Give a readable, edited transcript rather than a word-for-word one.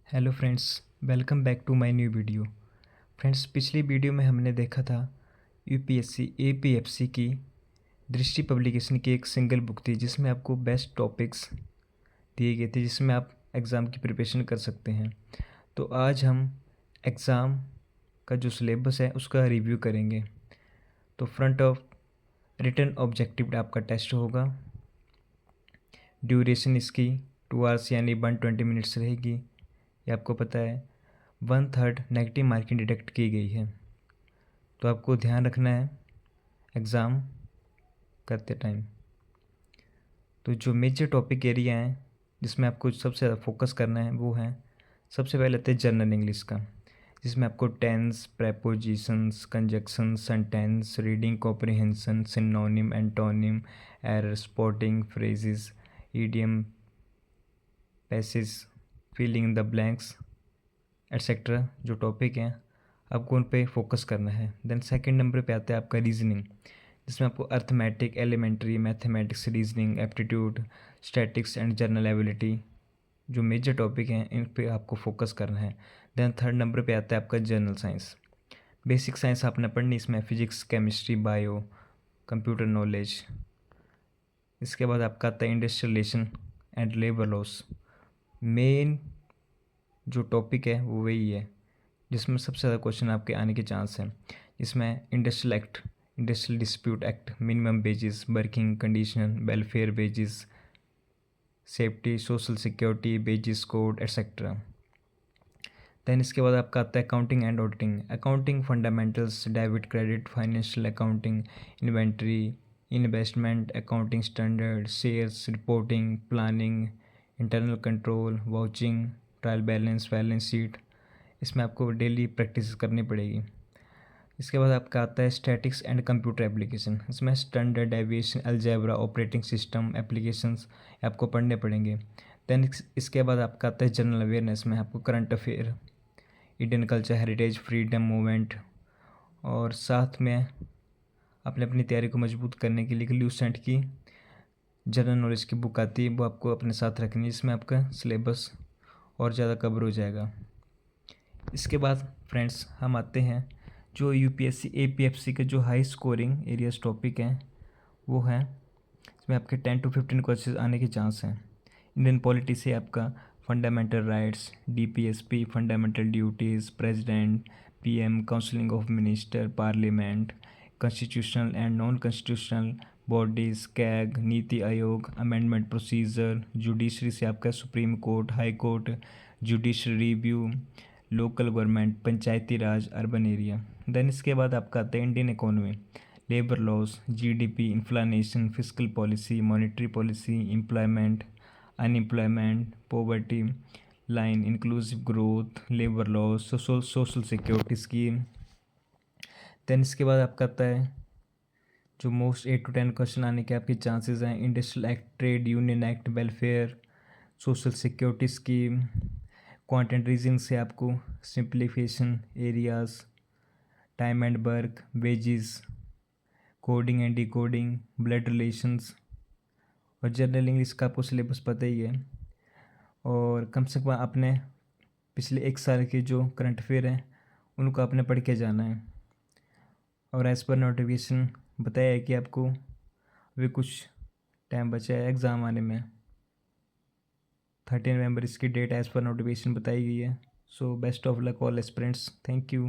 Hello friends, welcome back to my new video. Friends, पिछली video में हमने देखा था यूपीएससी एपीएफसी की दृष्टि पब्लिकेशन की एक सिंगल बुक थी जिसमें आपको बेस्ट टॉपिक्स दिए गए थे जिसमें आप एग्ज़ाम की प्रिपरेशन कर सकते हैं। तो आज हम एग्ज़ाम का जो सिलेबस है उसका रिव्यू करेंगे। तो फ्रंट ऑफ रिटन ऑब्जेक्टिव आपका टेस्ट होगा। ड्यूरेशन इसकी 2 आवर्स यानी 120 मिनट्स रहेगी। ये आपको पता है। 1/3 नेगेटिव मार्किंग डिडक्ट की गई है। तो आपको ध्यान रखना है एग्ज़ाम करते टाइम। तो जो मेजर टॉपिक एरिया हैं जिसमें आपको सबसे ज़्यादा फोकस करना है वो है, सबसे पहले आते हैं जनरल इंग्लिश का, जिसमें आपको tenses, prepositions, conjunctions, sentence, reading comprehension, synonym, antonym, error spotting, phrases, idiom, passage, filling in the blanks etcetera जो टॉपिक हैं आपको उन पे फोकस करना है। देन सेकंड नंबर पे आता है आपका रीजनिंग, जिसमें आपको arithmetic, elementary, mathematics, reasoning, aptitude, statics and general ability जो मेजर टॉपिक हैं इन पे आपको फोकस करना है। देन थर्ड नंबर पे आता है आपका जनरल साइंस। बेसिक साइंस आपने पढ़नी, इसमें physics, chemistry, bio, computer knowledge. इसके बाद आपका आता है industrial relation and labour laws. Main जो टॉपिक है वो वही है जिसमें सबसे ज़्यादा क्वेश्चन आपके आने के चांस हैं। इसमें industrial act, industrial dispute act, minimum wages, working condition, welfare wages, safety, social security, wages code etcetera. Then इसके बाद आपका आता है accounting and auditing. Accounting fundamentals, debit credit, financial accounting, inventory, investment accounting standard, shares reporting, planning, internal control, vouching, trial balance, balance sheet. इसमें आपको daily practice करनी पड़ेगी। इसके बाद आपका आता है स्टैटिक्स एंड कंप्यूटर एप्लीकेशन। इसमें standard deviation, algebra, operating system applications आपको पढ़ने पड़ेंगे। देन इसके बाद आपका आता है जनरल अवेयरनेस में आपको current affair, Indian culture, heritage, freedom movement, और साथ में आपने अपनी तैयारी को मजबूत करने के लिए ल्यूसेंट की जनरल नॉलेज की बुक आती है, वो आपको अपने साथ रखनी है। इसमें आपका सिलेबस और ज़्यादा कवर हो जाएगा। इसके बाद फ्रेंड्स हम आते हैं जो यूपीएससी एपीएफसी के जो हाई स्कोरिंग एरियाज टॉपिक हैं वो हैं, इसमें आपके 10 to 15 क्वेश्चन आने के चांस हैं। इंडियन पॉलिटी से आपका fundamental rights, DPSP, fundamental duties, president, PM, counselling of minister, parliament, constitutional and non constitutional bodies, CAG, NITI Aayog, amendment procedure, judiciary से आपका supreme court, high court, judiciary review, local government, Panchayati Raj, urban area. Then इसके बाद आपका आता है Indian economy, labour laws, GDP, inflation, fiscal policy, monetary policy, employment, unemployment, poverty line, inclusive growth, labour laws, social security scheme. Then इसके बाद आपका आता है जो मोस्ट 8 to 10 क्वेश्चन आने के आपके चांसेस हैं, industrial act, trade union act, welfare, social security scheme, content reasoning से आपको simplification areas, time and work, wages, coding and decoding, blood relations, और जनरल इंग्लिश का आपको सिलेबस पता ही है। और कम से कम आपने पिछले 1 साल के जो करंट अफेयर हैं उनको आपने पढ़ के जाना है। और एज़ पर नोटिफिकेशन बताया है कि आपको अभी कुछ टाइम बचा है एग्ज़ाम आने में। 13 नवंबर इसकी डेट एज़ पर नोटिफिकेशन बताई गई है। So best of luck all aspirants. Thank you.